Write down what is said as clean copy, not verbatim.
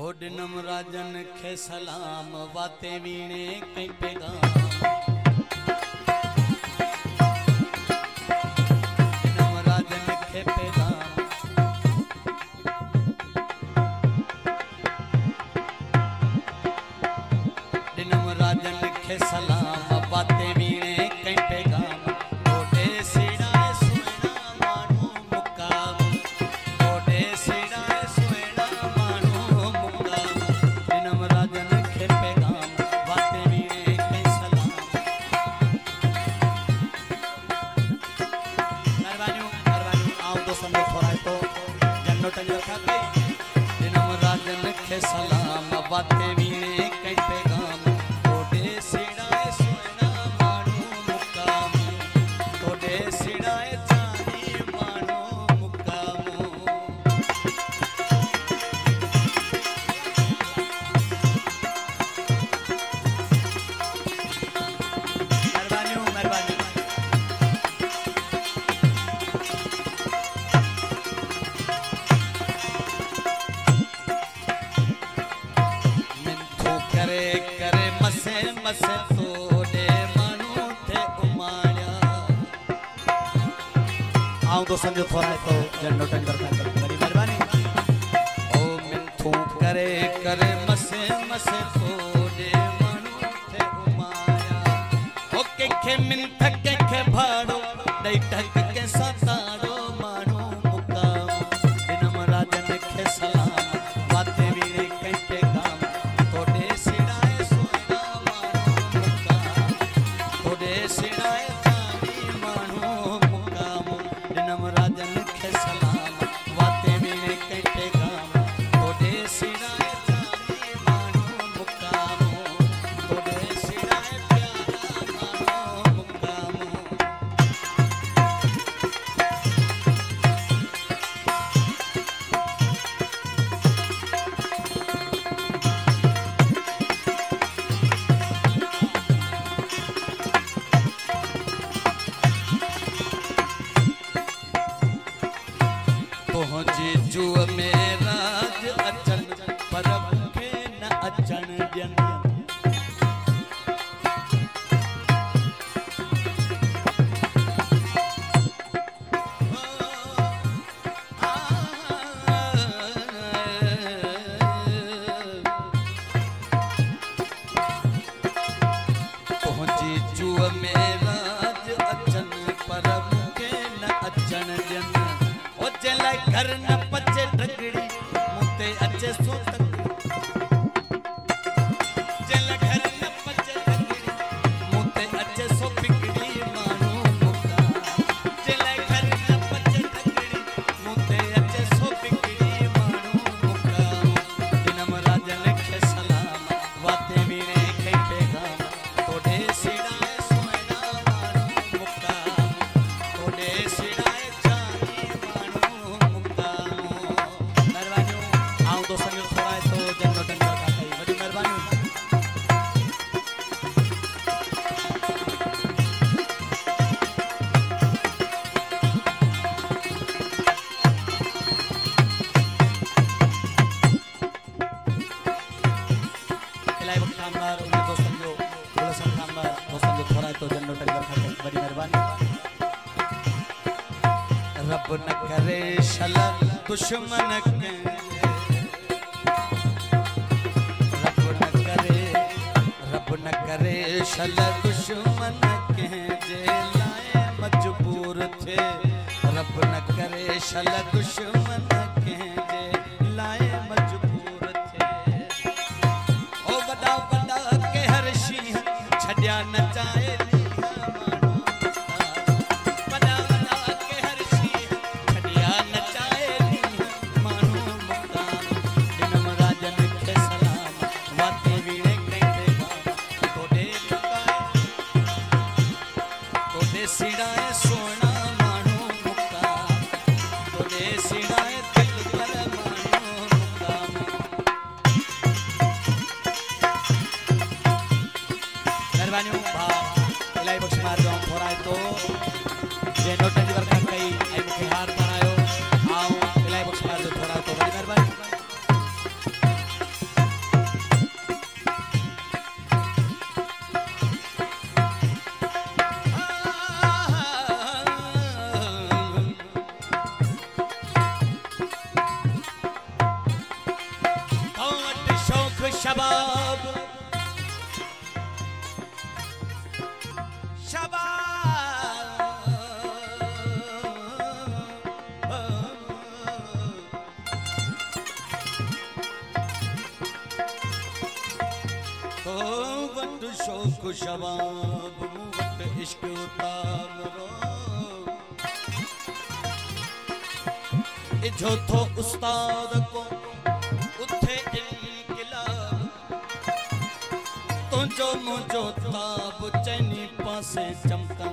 ओडनम राजन खे सलाम वाते वीणे कई पैगाम ओडनम राजन खे पैगाम ओडनम राजन खे सलाम वाते वीणे कई पैगाम ओडे सिड़ा सुना मानो मुकाम ओडे सिड़ा सुना मानो मुकाम ओडनम राजन खे पैगाम वाते वीणे कई सलाम मेहरबानी आओ तो समझो थोड़ा तो जन्नो टंजर खाते ओडनम राजन खे सलाम वाते वीणे कई पैगाम ओडे सिड़ा सुना मानो मुकाम ओडे सिड़ा जानी मानो मुकाम मेहरबानी मिंथू करे करे मसे मसे तोड़े मानू थे उमाड़िया आओ तो समझो थोड़ा तो जन्नो टंगर का कर बड़ी मेहरबानी ओ मिंथू करे करे मसे मसे तोड़े मानू थे उमाड़िया ओ के मिंथ के भाड़ो दई टक के सताड़ो मानो मुकाम दिनम राजन खे सलाम वाते वीणे कई पैगाम तोड़े सिड़ाए सोना मानो मुकाम तोड़े सिड़ाए जानी मानो मुकाम दिनम राजन खे सलाम वाते वीणे कई पैगाम तोड़े सिड़ाए जानी मानो मुकाम तोड़े सिड़ाए प्यारा मानो मुकाम तोहजे जुअ में राज अचन पर मूंखे न अचन ॾियनि तोहजे जुअ में राज अचन पर मूंखे न अचन ॾियनि ओ चला घर न पचे ढगड़ी मुते अचे सो तक चला घर न पचे ढगड़ी मुते अचे सो बिगड़ी मानो मुकाम चला घर न पचे ढगड़ी मुते अचे सो बिगड़ी मानो मुकाम दिनम राजन खे सलाम वाते वीणे कई पैगाम तोड़े सिड़ाए सोना मानो मुकाम तोड़े सिड़ाए जानी मानो मुकाम मेहरबानी आओ तो संग थोड़ा तो जन्नो टंगा का कई बड़ी मेहरबानी इलाही वक्त कामदार उन्हें दोस्तों जो थोड़ा सा कामदार दोस्तों जो थोड़ा तो जन्नो टंगा का कई बड़ी मेहरबानी रब न करे शला दुश्मन के रब न करे शला दुश्मन के जे लाए मजबूर थे रब न करे शला दुश्मन के जे लाए मजबूर थे ओ बड़ा बड़ा के हर शीह छड्या न चाहे सिड़ाए सोना मानो मुकाम तोड़े सिड़ाए दिल पर शबाब तो वट शौक शबाब वट इश्क उतारो जो थो उस्ताद को उथे इनकलाब तो जो मुझो ताब चैनी पासे चमका